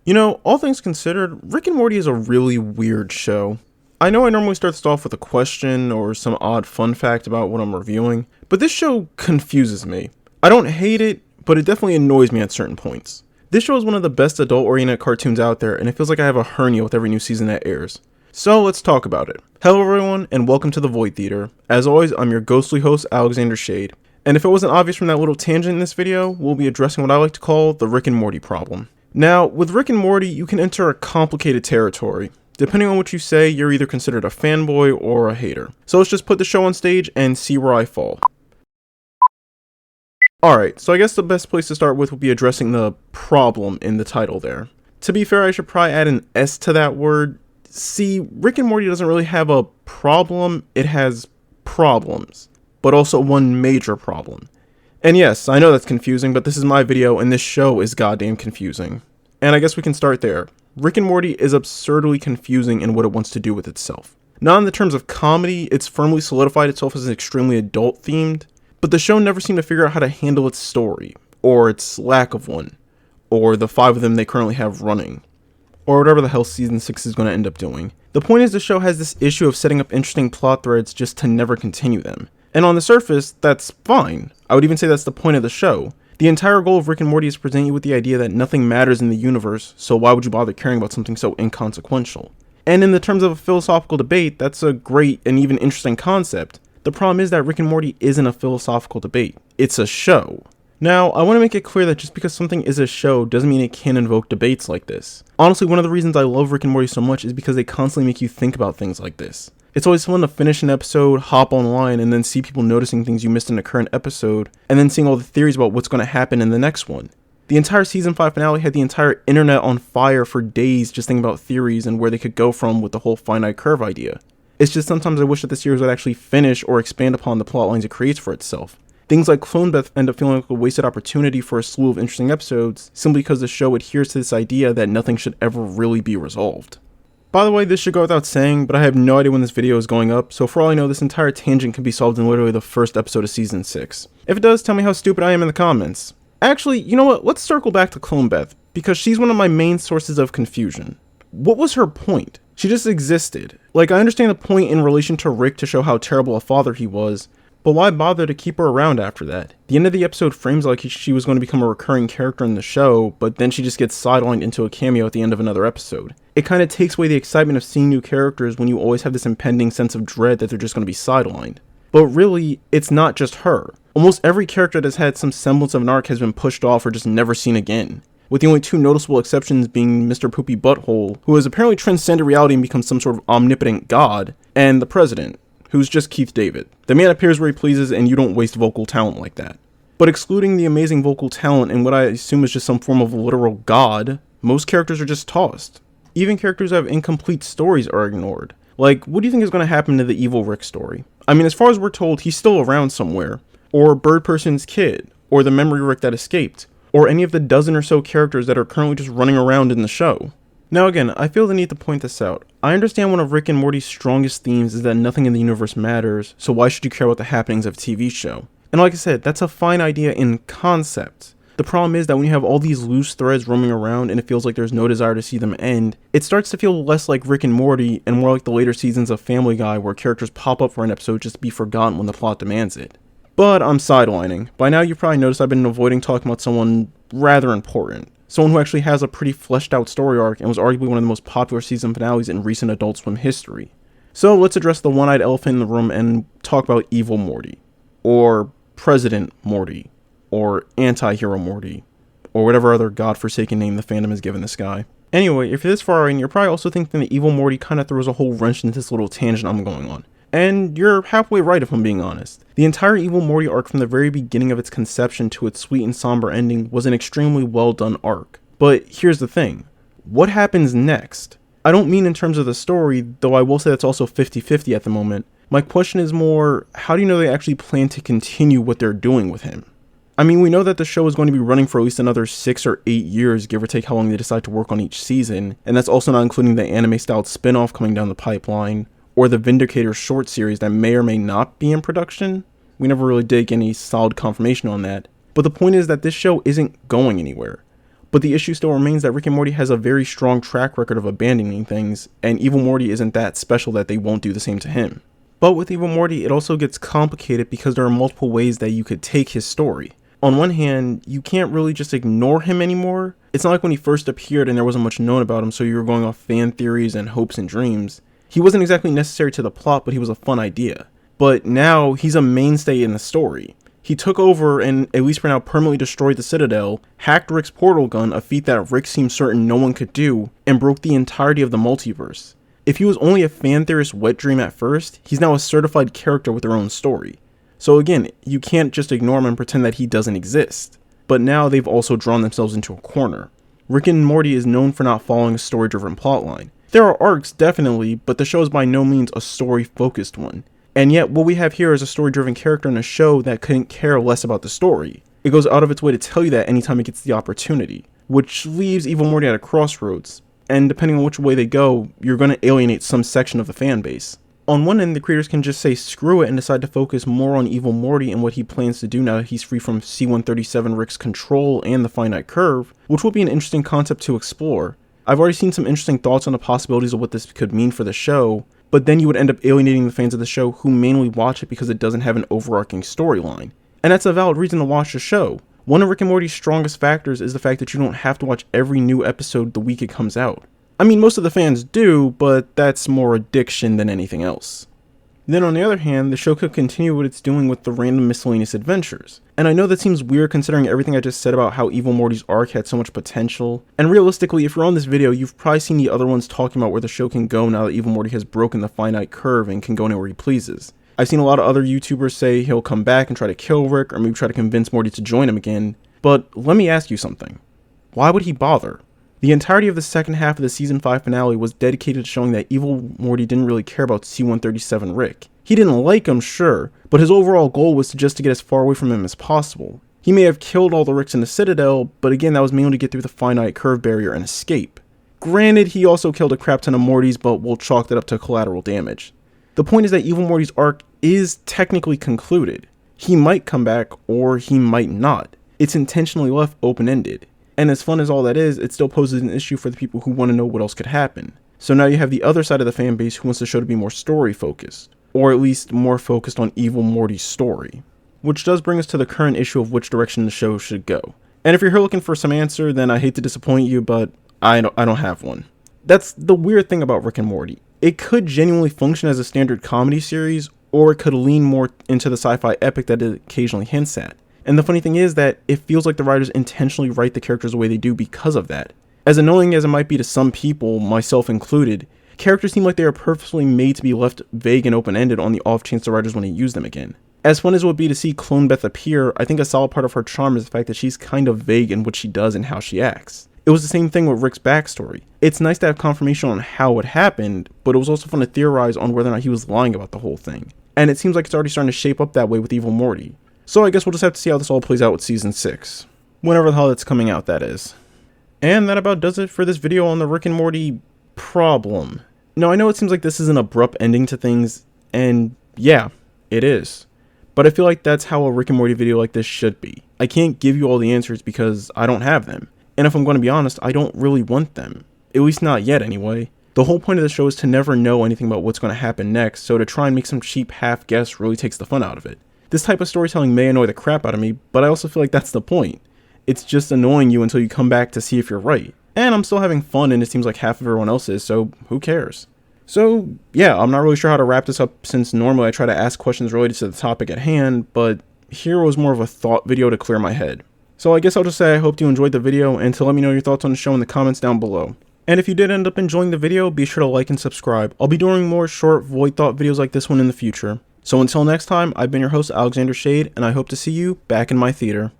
You know, all things considered, Rick and Morty is a really weird show. I know I normally start this off with a question or some odd fun fact about what I'm reviewing, but this show confuses me. I don't hate it, but it definitely annoys me at certain points. This show is one of the best adult-oriented cartoons out there, and it feels like I have a hernia with every new season that airs. So let's talk about it. Hello everyone, and welcome to the Void Theater. As always, I'm your ghostly host, Alexander Shade. And if it wasn't obvious from that little tangent in this video, we'll be addressing what I like to call the Rick and Morty problem. Now, with Rick and Morty, you can enter a complicated territory. Depending on what you say, you're either considered a fanboy or a hater. So let's just put the show on stage and see where I fall. Alright, so I guess the best place to start with would be addressing the problem in the title there. To be fair, I should probably add an S to that word. See, Rick and Morty doesn't really have a problem, it has problems. But also one major problem. And yes, I know that's confusing, but this is my video and this show is goddamn confusing. And I guess we can start there. Rick and Morty is absurdly confusing in what it wants to do with itself. Not in the terms of comedy, it's firmly solidified itself as extremely adult themed, but the show never seemed to figure out how to handle its story, or its lack of one, or the 5 of them they currently have running, or whatever the hell season 6 is going to end up doing. The point is the show has this issue of setting up interesting plot threads just to never continue them. And on the surface, that's fine. I would even say that's the point of the show. The entire goal of Rick and Morty is to present you with the idea that nothing matters in the universe, so why would you bother caring about something so inconsequential? And in the terms of a philosophical debate, that's a great and even interesting concept. The problem is that Rick and Morty isn't a philosophical debate. It's a show. Now, I want to make it clear that just because something is a show doesn't mean it can't invoke debates like this. Honestly, one of the reasons I love Rick and Morty so much is because they constantly make you think about things like this. It's always fun to finish an episode, hop online, and then see people noticing things you missed in the current episode, and then seeing all the theories about what's going to happen in the next one. The entire season 5 finale had the entire internet on fire for days just thinking about theories and where they could go from with the whole finite curve idea. It's just sometimes I wish that the series would actually finish or expand upon the plot lines it creates for itself. Things like Clone Death end up feeling like a wasted opportunity for a slew of interesting episodes, simply because the show adheres to this idea that nothing should ever really be resolved. By the way, this should go without saying, but I have no idea when this video is going up, so for all I know, this entire tangent can be solved in literally the first episode of season 6. If it does, tell me how stupid I am in the comments. Actually, you know what, let's circle back to Clone Beth, because she's one of my main sources of confusion. What was her point? She just existed. Like, I understand the point in relation to Rick to show how terrible a father he was, but why bother to keep her around after that? The end of the episode frames like she was going to become a recurring character in the show, but then she just gets sidelined into a cameo at the end of another episode. It kind of takes away the excitement of seeing new characters when you always have this impending sense of dread that they're just going to be sidelined. But really, it's not just her. Almost every character that's had some semblance of an arc has been pushed off or just never seen again. With the only 2 noticeable exceptions being Mr. Poopy Butthole, who has apparently transcended reality and become some sort of omnipotent god, and the President, who's just Keith David. The man appears where he pleases and you don't waste vocal talent like that. But excluding the amazing vocal talent and what I assume is just some form of literal god, most characters are just tossed. Even characters who have incomplete stories are ignored. Like, what do you think is going to happen to the evil Rick story? I mean, as far as we're told, he's still around somewhere. Or Bird Person's kid, or the memory Rick that escaped, or any of the dozen or so characters that are currently just running around in the show. Now again, I feel the need to point this out. I understand one of Rick and Morty's strongest themes is that nothing in the universe matters, so why should you care about the happenings of a TV show? And like I said, that's a fine idea in concept. The problem is that when you have all these loose threads roaming around and it feels like there's no desire to see them end, it starts to feel less like Rick and Morty and more like the later seasons of Family Guy where characters pop up for an episode just to be forgotten when the plot demands it. But I'm sidelining. By now you've probably noticed I've been avoiding talking about someone rather important. Someone who actually has a pretty fleshed out story arc and was arguably one of the most popular season finales in recent Adult Swim history. So let's address the one-eyed elephant in the room and talk about Evil Morty. Or President Morty. Or Anti-Hero Morty. Or whatever other godforsaken name the fandom has given this guy. Anyway, if you're this far in, you're probably also thinking that Evil Morty kinda throws a whole wrench into this little tangent I'm going on. And you're halfway right if I'm being honest. The entire Evil Morty arc from the very beginning of its conception to its sweet and somber ending was an extremely well done arc. But here's the thing. What happens next? I don't mean in terms of the story, though I will say that's also 50-50 at the moment. My question is more, how do you know they actually plan to continue what they're doing with him? I mean, we know that the show is going to be running for at least another 6 or 8 years, give or take how long they decide to work on each season, and that's also not including the anime-styled spin-off coming down the pipeline, or the Vindicator short series that may or may not be in production. We never really did get any solid confirmation on that. But the point is that this show isn't going anywhere. But the issue still remains that Rick and Morty has a very strong track record of abandoning things, and Evil Morty isn't that special that they won't do the same to him. But with Evil Morty, it also gets complicated because there are multiple ways that you could take his story. On one hand, you can't really just ignore him anymore. It's not like when he first appeared and there wasn't much known about him, so you were going off fan theories and hopes and dreams. He wasn't exactly necessary to the plot, but he was a fun idea. But now, he's a mainstay in the story. He took over and, at least for now, permanently destroyed the Citadel, hacked Rick's portal gun, a feat that Rick seemed certain no one could do, and broke the entirety of the multiverse. If he was only a fan theorist wet dream at first, he's now a certified character with their own story. So again, you can't just ignore him and pretend that he doesn't exist. But now they've also drawn themselves into a corner. Rick and Morty is known for not following a story-driven plotline. There are arcs, definitely, but the show is by no means a story-focused one. And yet, what we have here is a story-driven character in a show that couldn't care less about the story. It goes out of its way to tell you that anytime it gets the opportunity, which leaves Evil Morty at a crossroads. And depending on which way they go, you're going to alienate some section of the fan base. On one end, the creators can just say screw it and decide to focus more on Evil Morty and what he plans to do now that he's free from C-137 Rick's control and the finite curve, which will be an interesting concept to explore. I've already seen some interesting thoughts on the possibilities of what this could mean for the show, but then you would end up alienating the fans of the show who mainly watch it because it doesn't have an overarching storyline. And that's a valid reason to watch the show. One of Rick and Morty's strongest factors is the fact that you don't have to watch every new episode the week it comes out. I mean, most of the fans do, but that's more addiction than anything else. Then on the other hand, the show could continue what it's doing with the random miscellaneous adventures. And I know that seems weird considering everything I just said about how Evil Morty's arc had so much potential. And realistically, if you're on this video, you've probably seen the other ones talking about where the show can go now that Evil Morty has broken the finite curve and can go anywhere he pleases. I've seen a lot of other YouTubers say he'll come back and try to kill Rick, or maybe try to convince Morty to join him again. But let me ask you something. Why would he bother? The entirety of the second half of the season 5 finale was dedicated to showing that Evil Morty didn't really care about C-137 Rick. He didn't like him, sure, but his overall goal was to get as far away from him as possible. He may have killed all the Ricks in the Citadel, but again that was mainly to get through the finite curve barrier and escape. Granted, he also killed a crap ton of Mortys, but we'll chalk that up to collateral damage. The point is that Evil Morty's arc is technically concluded. He might come back, or he might not. It's intentionally left open-ended. And as fun as all that is, it still poses an issue for the people who want to know what else could happen. So now you have the other side of the fan base who wants the show to be more story-focused, or at least more focused on Evil Morty's story. Which does bring us to the current issue of which direction the show should go. And if you're here looking for some answer, then I hate to disappoint you, but I don't have one. That's the weird thing about Rick and Morty. It could genuinely function as a standard comedy series, or it could lean more into the sci-fi epic that it occasionally hints at. And the funny thing is that it feels like the writers intentionally write the characters the way they do because of that. As annoying as it might be to some people, myself included, characters seem like they are purposely made to be left vague and open-ended on the off chance the writers want to use them again. As fun as it would be to see Clone Beth appear, I think a solid part of her charm is the fact that she's kind of vague in what she does and how she acts. It was the same thing with Rick's backstory. It's nice to have confirmation on how it happened, but it was also fun to theorize on whether or not he was lying about the whole thing. And it seems like it's already starting to shape up that way with Evil Morty. So I guess we'll just have to see how this all plays out with Season 6. Whenever the hell it's coming out, that is. And that about does it for this video on the Rick and Morty problem. Now, I know it seems like this is an abrupt ending to things, and yeah, it is. But I feel like that's how a Rick and Morty video like this should be. I can't give you all the answers because I don't have them. And if I'm going to be honest, I don't really want them. At least not yet, anyway. The whole point of the show is to never know anything about what's going to happen next, so to try and make some cheap half guess really takes the fun out of it. This type of storytelling may annoy the crap out of me, but I also feel like that's the point. It's just annoying you until you come back to see if you're right. And I'm still having fun, and it seems like half of everyone else is, so who cares? So yeah, I'm not really sure how to wrap this up since normally I try to ask questions related to the topic at hand, but here was more of a thought video to clear my head. So I guess I'll just say I hope you enjoyed the video, and to let me know your thoughts on the show in the comments down below. And if you did end up enjoying the video, be sure to like and subscribe. I'll be doing more short void thought videos like this one in the future. So until next time, I've been your host, Alexander Shade, and I hope to see you back in my theater.